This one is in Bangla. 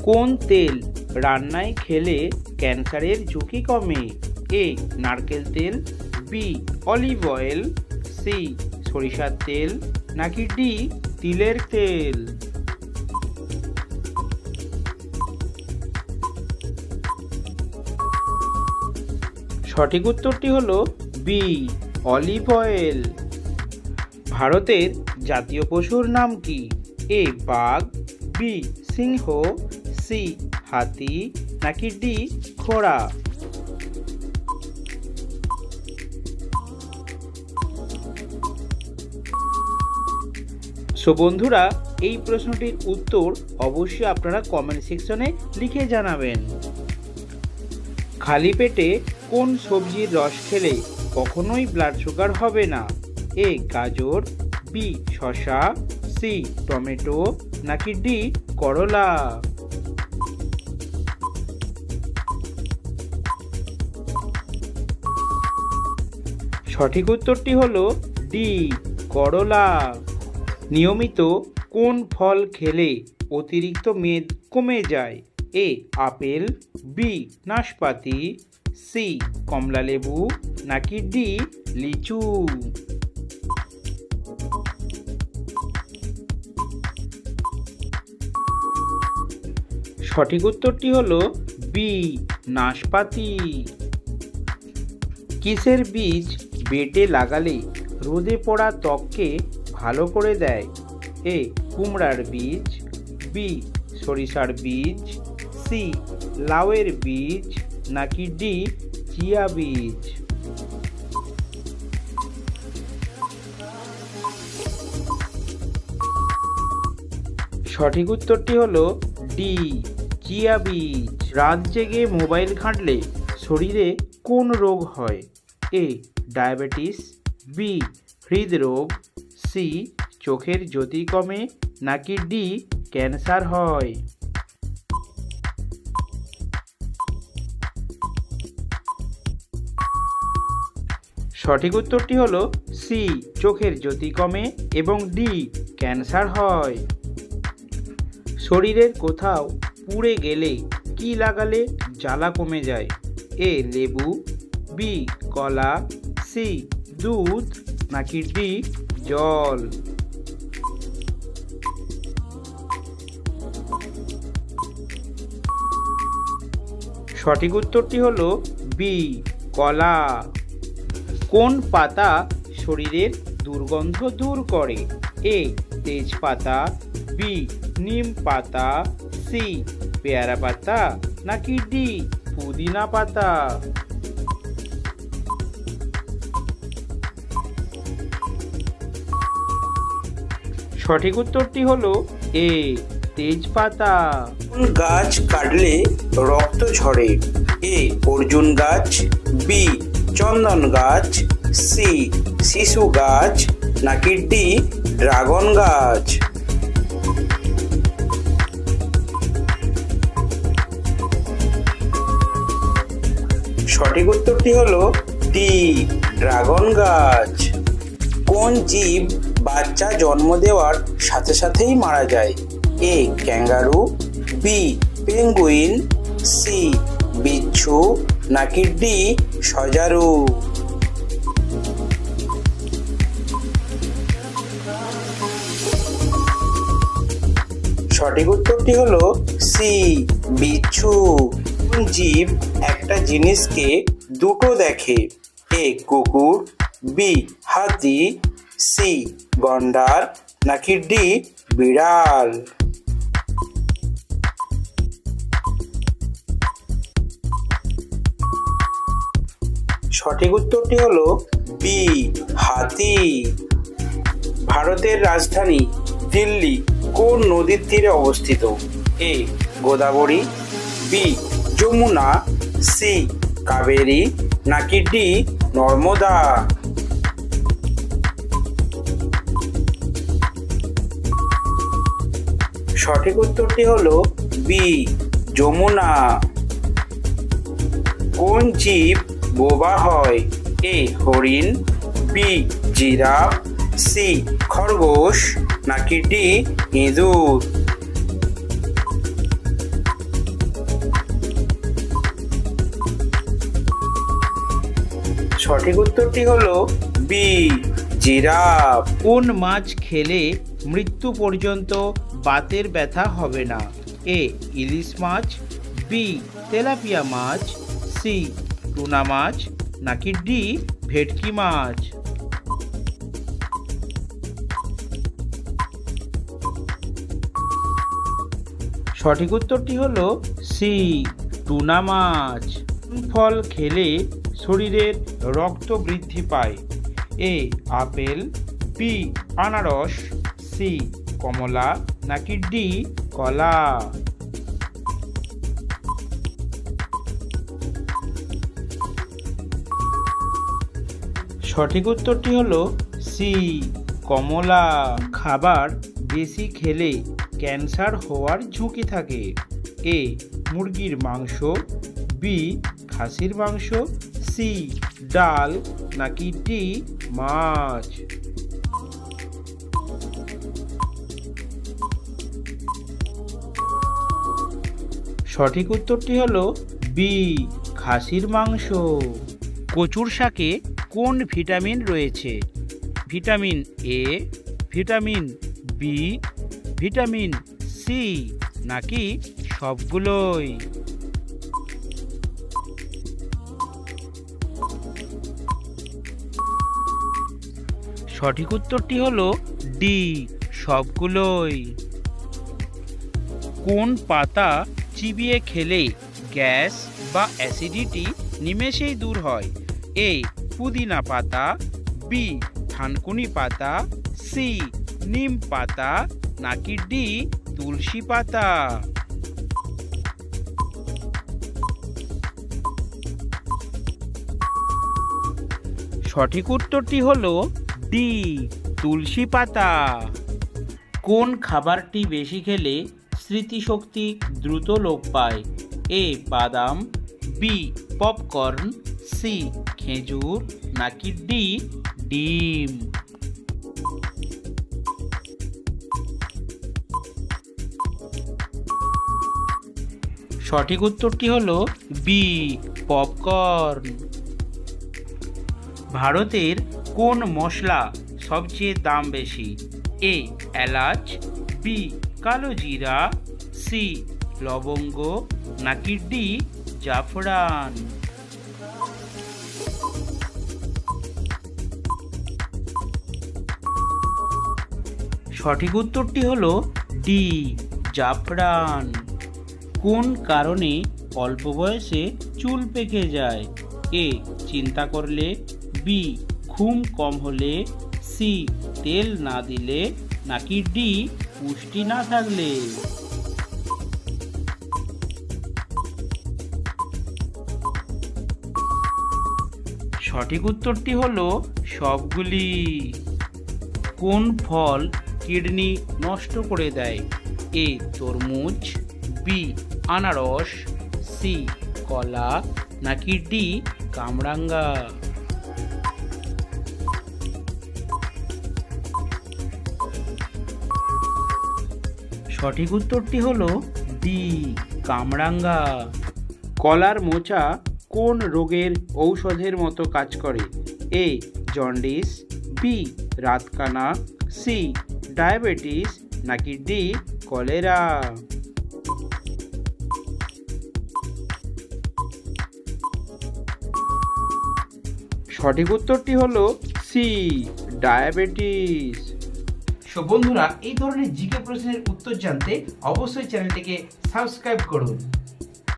কোন তেল রান্নায় খেলে ক্যান্সারের ঝুঁকি কমে? এ নারকেল তেল, বি অলিভ অয়েল, সি সরিষার তেল, নাকি ডি তিলের তেল? সঠিক উত্তরটি হলো বি অলিভ অয়েল। ভারতের জাতীয় পশুর নাম কি? এ বাঘ, বি সিংহ, সি হাতি, নাকি ডি ঘোড়া? সো বন্ধুরা, এই প্রশ্নটির উত্তর অবশ্যই আপনারা কমেন্ট সেকশনে লিখে জানাবেন। খালি পেটে কোন সবজির রস খেলে কখনোই ব্লাড সুগার হবে না? এ গাজর, বি শসা, সি টমেটো, নাকি ডি করলা? সঠিক উত্তরটি হলো ডি করলা। নিয়মিত কোন ফল খেলে অতিরিক্ত মেদ কমে যায়? এ আপেল, বি নাশপাতি, সি কমলালেবু, নাকি ডি লিচু? সঠিক উত্তরটি হলো বি নাশপাতি। কিসের বীজ বেটে লাগালে রোদে পড়া ত্বককে ভালো করে দেয়? এ কুমড়ার বীজ, বি সরিষার বীজ, সি লাউয়ের বীজ, নাকি ডি চিয়া বীজ? সঠিক উত্তরটি হলো ডি চিয়া বীজ। রাত জেগে মোবাইল ঘাঁটলে শরীরে কোন রোগ হয়? এ ডায়াবেটিস, বি হৃদরোগ, সি চোখের জ্যোতি কমে, নাকি ডি ক্যান্সার হয়? সঠিক উত্তরটি হলো সি চোখের জ্যোতি কমে এবং ডি ক্যান্সার হয়। শরীরের কোথাও পুড়ে গেলে কি লাগালে জ্বালা কমে যায়? এ লেবু, বি কলা, সি দুধ, নাকি ডি জল? সঠিক উত্তরটি হলো বি কলা। কোন পাতা শরীরের দুর্গন্ধ দূর করে? এ তেজপাতা, বি নিম পাতা, সি পেয়ারা পাতা, নাকি ডি পুদিনা পাতা? সঠিক উত্তরটি হলো এ তেজপাতা। কোন গাছ কাটলে রক্ত ঝরে? এ অর্জুন গাছ, বি চন্দন গাছ, সি শিশু গাছ, নাকি ডি ড্রাগন গাছ? সঠিক উত্তরটি হলো ডি ড্রাগন গাছ। কোন জীব বাচ্চা জন্ম দেওয়ার সাথে সাথেই মারা যায়? এ ক্যাঙ্গারু, বি পেঙ্গুইন, সি বিচ্ছু, নাকি ডি সজারু? সঠিক উত্তরটি হলো সি বিচ্ছু। কোন জীব একটা জিনিসকে দুটো দেখে? এ কুকুর, বি হাতি, সি গন্ডার, নাকি ডি বিড়াল? সঠিক উত্তরটি হলো বি হাতি। ভারতের রাজধানী দিল্লি কোন নদীর তীরে অবস্থিত? এ গোদাবরী, বি যমুনা, সি কাবেরী, নাকি ডি নর্মদা? সঠিক উত্তরটি হলো বি যমুনা। কোন জীব বোবা হয়? এ হরিণ, বি জিরাফ, সি খরগোশ, নাকি ডি ইঁদুর? সঠিক উত্তরটি হলো বি জিরাফ। কোন মাছ খেলে মৃত্যু পর্যন্ত বাতের ব্যথা হবে না? এ ইলিশ মাছ, বি তেলাপিয়া মাছ, সি টুনা মাছ, নাকি ডি ভেটকি মাছ? সঠিক উত্তরটি হলো সি টুনা মাছ। কোন ফল খেলে শরীরের রক্ত বৃদ্ধি পায়? এ আপেল, বি আনারস, সি কমলা, নাকি ডি কলা? সঠিক উত্তরটি হলো সি কমলা। খাবার বেশি খেলে ক্যান্সার হওয়ার ঝুঁকি থাকে? এ মুরগির মাংস, বি খাসির মাংস, সি ডাল, নাকি ডি মাছ? সঠিক উত্তরটি হলো বি খাসির মাংস। কচুর শাকে কোন ভিটামিন রয়েছে? Vitamin A, vitamin B, vitamin C, নাকি সবগুলোই? সঠিক উত্তরটি হলো ডি সবগুলোই। কোন পাতা চিবিয়ে খেলে গ্যাস বা অ্যাসিডিটি নিমেষেই দূর হয়? এ পুদিনা পাতা, বি থানকুনি পাতা, সি নিম পাতা, নাকি ডি তুলসী পাতা? সঠিক উত্তরটি হলো ডি তুলসী পাতা। কোন খাবারটি বেশি খেলে স্মৃতিশক্তি দ্রুত লোপ পায়? এ বাদাম, বি পপকর্ন, সি খেজুর, নাকি ডি ডিম? সঠিক উত্তরটি হলো বি পপকর্ন। ভারতের কোন মশলা সবচেয়ে দাম বেশি? এ এলাচ, বি কালো জিরা, সি লবঙ্গ, নাকি ডি জাফরান? সঠিক উত্তরটি হলো ডি জাফরান। কোন কারণে অল্প বয়সে চুল পেকে যায়? এ চিন্তা করলে, বি ঘুম কম হলে, সি তেল না দিলে, নাকি ডি পুষ্টি না থাকলে? সঠিক উত্তরটি হলো সবগুলি। কোন ফল কিডনি নষ্ট করে দেয়? এ তরমুজ, বি আনারস, সি কলা, নাকি ডি কামরাঙ্গা? সঠিক উত্তরটি হলো ডি কামরাঙ্গা। কলার মোচা কোন রোগের ঔষধের মতো কাজ করে? এ জন্ডিস, বি রাতকানা, সি ডায়াবেটিস, নাকি ডি কলেরা? সঠিক উত্তরটি হলো সি ডায়াবেটিস। সো বন্ধুরা, এই ধরনের জিকে প্রশ্নের উত্তর জানতে অবশ্যই চ্যানেলটিকে সাবস্ক্রাইব করুন।